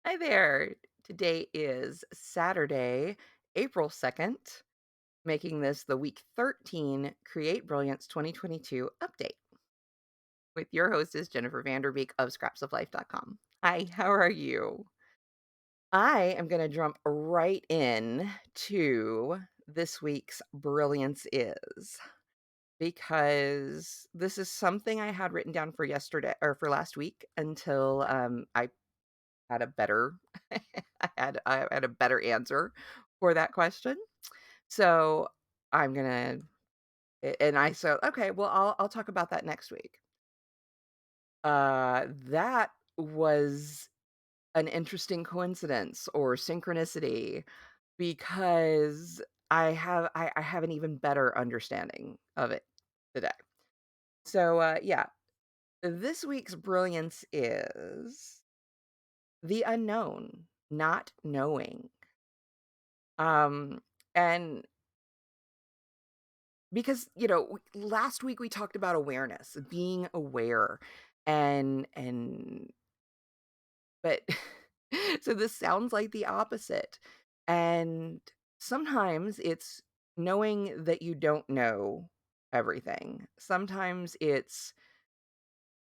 Hi there. Today is Saturday, April 2nd, making this the week 13 Create Brilliance 2022 update with your hostess, Jennifer Vanderbeek of scrapsoflife.com. Hi, how are you? I am going to jump right in to this week's Brilliance is because this is something I had written down for yesterday or for last week until I had a better I had a better answer for that question. So, I'm gonna and I said, "Okay, well, I'll talk about that next week." That was an interesting coincidence or synchronicity because I have an even better understanding of it today. So, yeah, this week's brilliance is the unknown, not knowing. Um, and because, last week we talked about awareness, being aware and but so this sounds like the opposite. And sometimes it's knowing that you don't know everything. Sometimes it's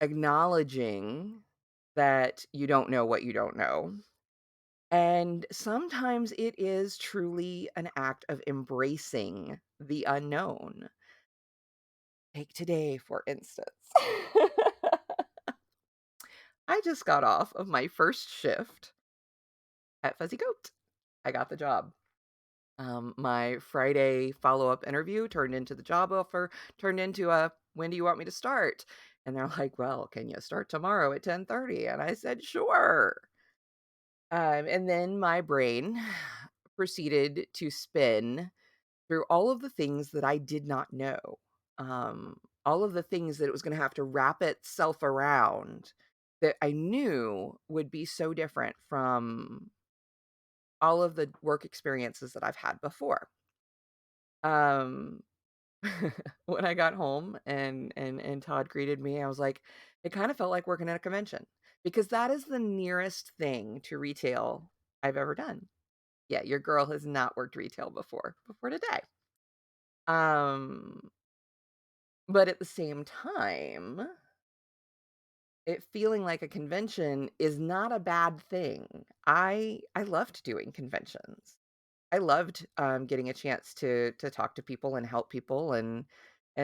acknowledging that you don't know what you don't know. And sometimes it is truly an act of embracing the unknown. Take today, for instance. I just got off of my first shift at Fuzzy Goat. I got the job. My Friday follow-up interview turned into the job offer, turned into a, "When do you want me to start?" And they're like, "Well, can you start tomorrow at 10:30?" And I said, "Sure." And then my brain proceeded to spin through all of the things that I did not know, all of the things that it was gonna have to wrap itself around that I knew would be so different from all of the work experiences that I've had before. Um, when I got home and Todd greeted me, I was like, it kind of felt like working at a convention because that is the nearest thing to retail I've ever done. Yeah, your girl has not worked retail before today. Um, but at the same time, it feeling like a convention is not a bad thing. I loved doing conventions. I loved, getting a chance to talk to people and help people and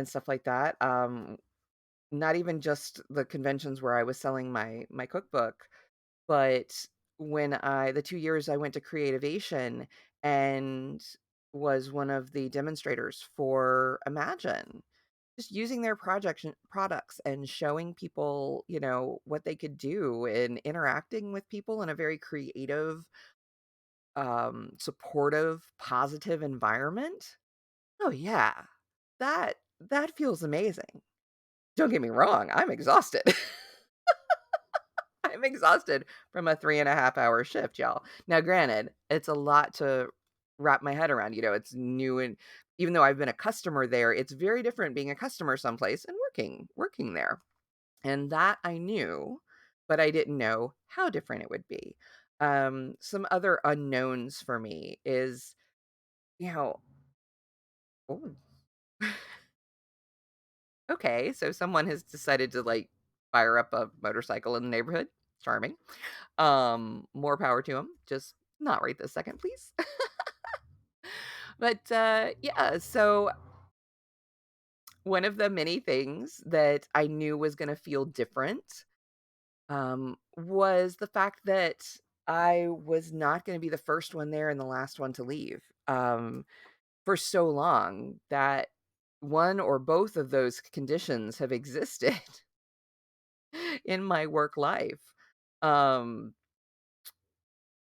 stuff like that. Not even just the conventions where I was selling my cookbook, but when I the 2 years I went to Creativation and was one of the demonstrators for Imagine. Just using their products and showing people, what they could do and interacting with people in a very creative, supportive, positive environment. Oh, yeah. That feels amazing. Don't get me wrong, I'm exhausted. I'm exhausted from a 3.5-hour shift, y'all. Now, granted, it's a lot to wrap my head around, it's new and even though I've been a customer there, it's very different being a customer someplace and working there. And that I knew, but I didn't know how different it would be. Some other unknowns for me is, you know, oh, okay, so someone has decided to like fire up a motorcycle in the neighborhood. Charming. More power to them. Just not right this second, please. But yeah, so one of the many things that I knew was going to feel different was the fact that I was not going to be the first one there and the last one to leave for so long that one or both of those conditions have existed in my work life. Um,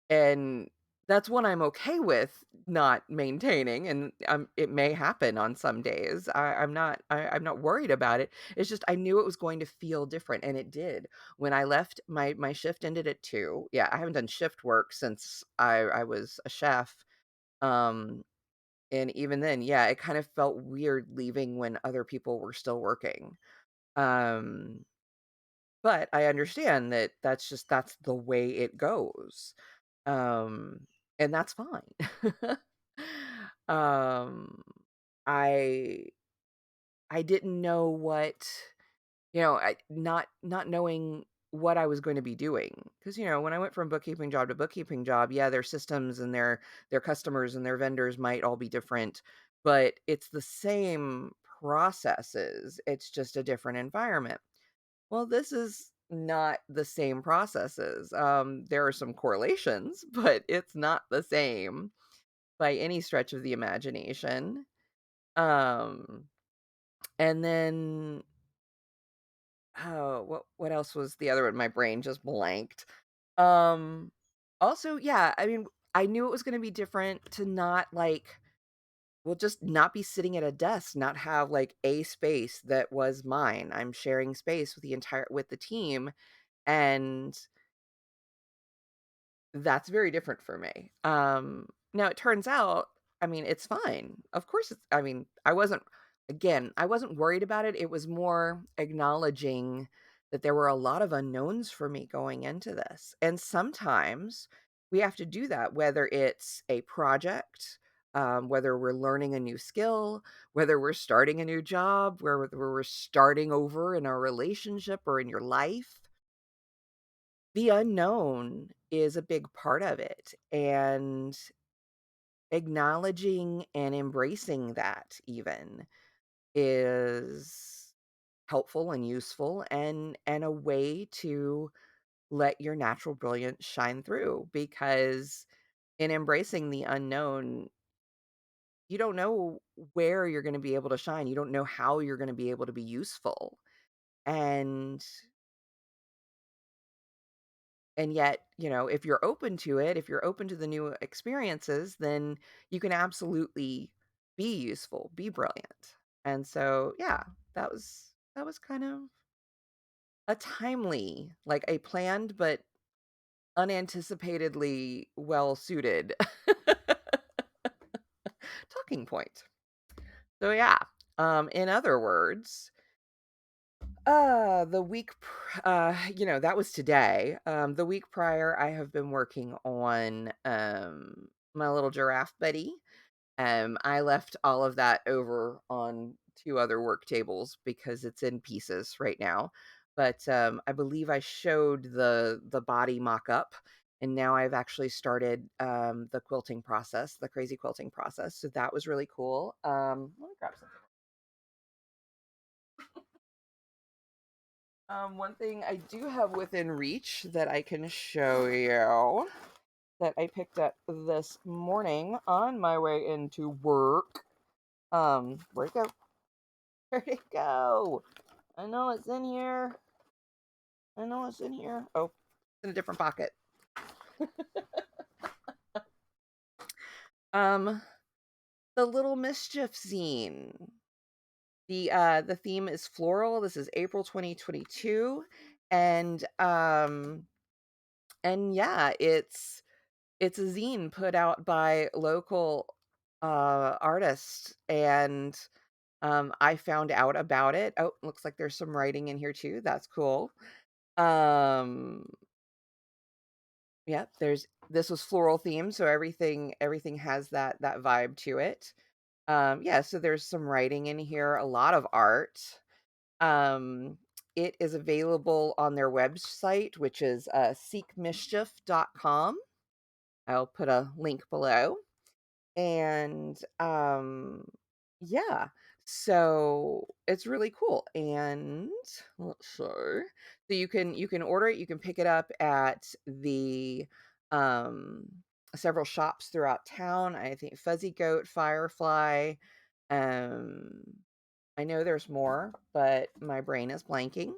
and that's one I'm okay with not maintaining, and, it may happen on some days. I'm not worried about it. It's just I knew it was going to feel different, and it did. When I left, my shift ended at 2. Yeah, I haven't done shift work since I was a chef, um, and even then, yeah, it kind of felt weird leaving when other people were still working. Um but I understand that that's the way it goes. Um, and that's fine. um, I I didn't know what, not knowing what I was going to be doing. Because when I went from bookkeeping job to bookkeeping job, yeah, their systems and their customers and their vendors might all be different, but it's the same processes. It's just a different environment. Well, this is not the same processes. There are some correlations, but it's not the same by any stretch of the imagination. Um, and then what else was the other one? My brain just blanked. Um, Also, yeah, I mean, I knew it was going to be different to not just not be sitting at a desk, not have like a space that was mine. I'm sharing space with the team, and that's very different for me. Now it turns out, I mean, it's fine. Of course I mean, I wasn't worried about it. It was more acknowledging that there were a lot of unknowns for me going into this. And sometimes we have to do that, whether it's a project, whether we're learning a new skill, whether we're starting a new job, whether we're starting over in our relationship or in your life. The unknown is a big part of it, and acknowledging and embracing that even is helpful and useful, and a way to let your natural brilliance shine through, because in embracing the unknown, you don't know where you're gonna be able to shine, you don't know how you're gonna be able to be useful, and yet, if you're open to it, if you're open to the new experiences, then you can absolutely be useful, be brilliant. And so, yeah, that was kind of a timely, like a planned but unanticipatedly well suited talking point. So yeah, in other words, that was today. The week prior, I have been working on my little giraffe buddy. I left all of that over on two other work tables because it's in pieces right now. But I believe I showed the body mock up, and now I've actually started the quilting process, the crazy quilting process. So that was really cool. Let me grab something. One thing I do have within reach that I can show you that I picked up this morning on my way into work. Where'd it go? Where'd it go? I know it's in here. I know it's in here. Oh, it's in a different pocket. Um, the Little Mischief zine. The theme is floral. This is April 2022, and yeah, it's a zine put out by local artists, and I found out about it. Oh, looks like there's some writing in here too. That's cool. Um Yep, this was floral themed, so everything has that vibe to it. Yeah, so there's some writing in here, a lot of art. Um, it is available on their website, which is seekmischief.com. I'll put a link below. And yeah, so it's really cool. And let's see. So you can order it, you can pick it up at the um several shops throughout town. I think Fuzzy Goat, Firefly, um I know there's more, but my brain is blanking.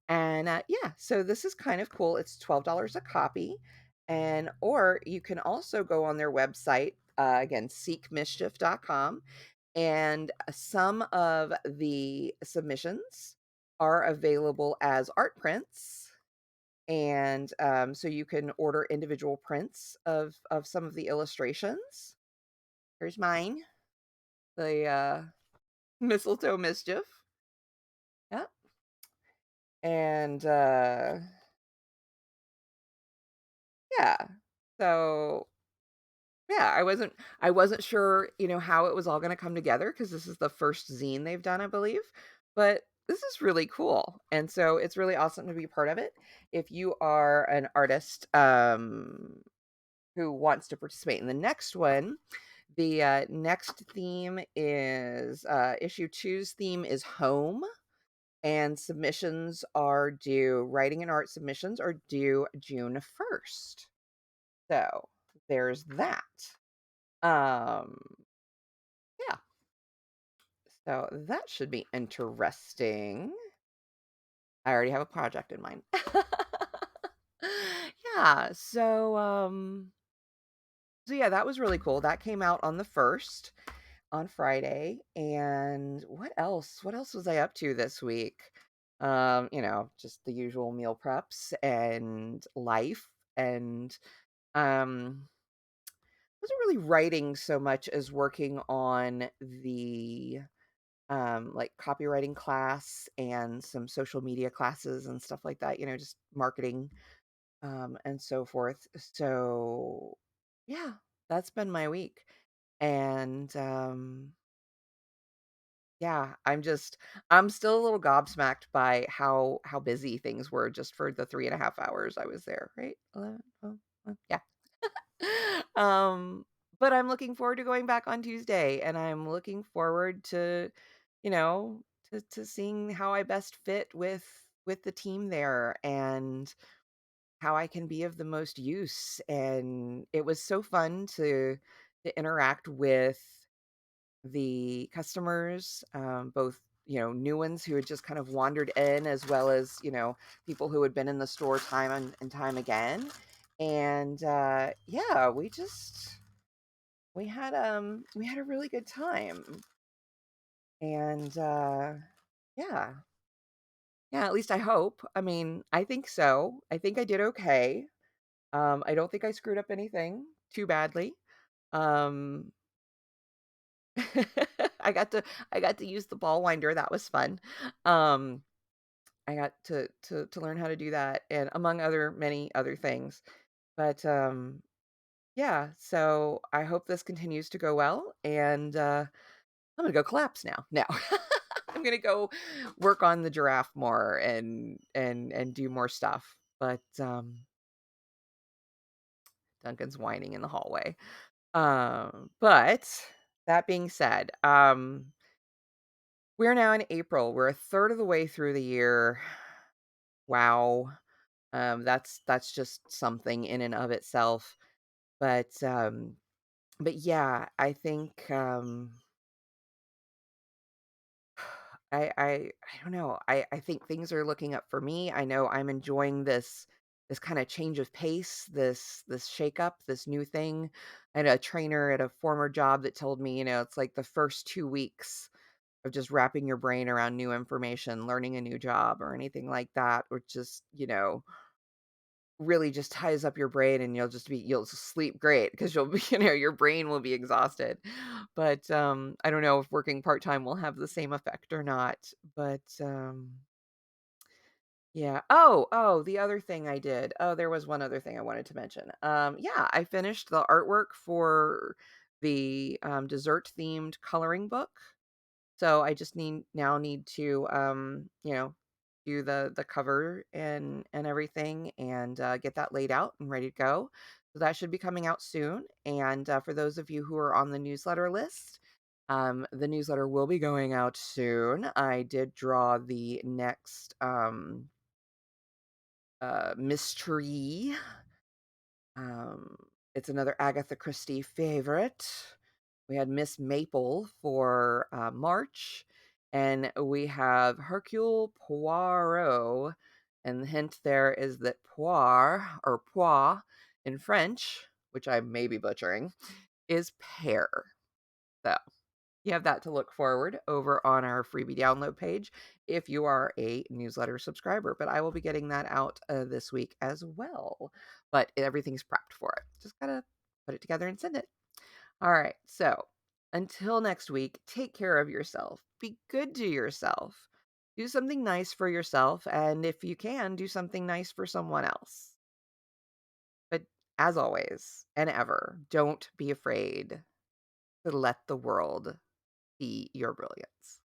And yeah, so this is kind of cool. It's $12 a copy. And or you can also go on their website, again, seekmischief.com. And some of the submissions are available as art prints. And so you can order individual prints of some of the illustrations. Here's mine, the mistletoe mischief. Yep. And yeah. So yeah, I wasn't sure, how it was all gonna come together because this is the first zine they've done, I believe, but this is really cool, and so it's really awesome to be part of it. If you are an artist, who wants to participate in the next one, the, next theme is, issue two's theme is home, and writing and art submissions are due June 1st. So, there's that. Um Yeah, so that should be interesting. I already have a project in mind. Yeah, so yeah, that was really cool. That came out on the 1st, on Friday, and what else? What else was I up to this week? Just the usual meal preps and life, and um wasn't really writing so much as working on the like copywriting class and some social media classes and stuff like that, just marketing, and so forth. So yeah, that's been my week. And yeah, I'm still a little gobsmacked by how busy things were just for the 3.5 hours I was there, right? 11, 12, yeah. Um, but I'm looking forward to going back on Tuesday, and I'm looking forward to, you know, to seeing how I best fit with the team there and how I can be of the most use. And it was so fun to interact with the customers, both new ones who had just kind of wandered in, as well as people who had been in the store time and time again. And yeah, we had a really good time. And yeah, yeah, at least I hope. I mean, I think so. I think I did okay. I don't think I screwed up anything too badly. um I got to use the ball winder. That was fun. um I got to learn how to do that, and among other many other things. But yeah, so I hope this continues to go well, and I'm gonna go collapse now. No. I'm gonna go work on the giraffe more and do more stuff. But Duncan's whining in the hallway. But that being said, we're now in April. We're a third of the way through the year. Wow. That's just something in and of itself. But yeah, I think I don't know. I think things are looking up for me. I know I'm enjoying this kind of change of pace, this shake up, this new thing. I had a trainer at a former job that told me, it's like the first 2 weeks of just wrapping your brain around new information, learning a new job or anything like that, or just, really just ties up your brain, and you'll sleep great because you'll be your brain will be exhausted. But I don't know if working part-time will have the same effect or not. But yeah. Oh, the other thing I did. Oh, there was one other thing I wanted to mention. Yeah, I finished the artwork for the dessert themed coloring book. So I just need to do the cover and everything, and get that laid out and ready to go. So that should be coming out soon. And for those of you who are on the newsletter list, the newsletter will be going out soon. I did draw the next mystery. Um, it's another Agatha Christie favorite. We had Miss Maple for March, and we have Hercule Poirot. And the hint there is that poire or pois in French, which I may be butchering, is pear. So you have that to look forward over on our freebie download page if you are a newsletter subscriber. But I will be getting that out this week as well. But everything's prepped for it. Just gotta put it together and send it. All right. So until next week, take care of yourself. Be good to yourself. Do something nice for yourself, and if you can, do something nice for someone else. But as always and ever, don't be afraid to let the world see your brilliance.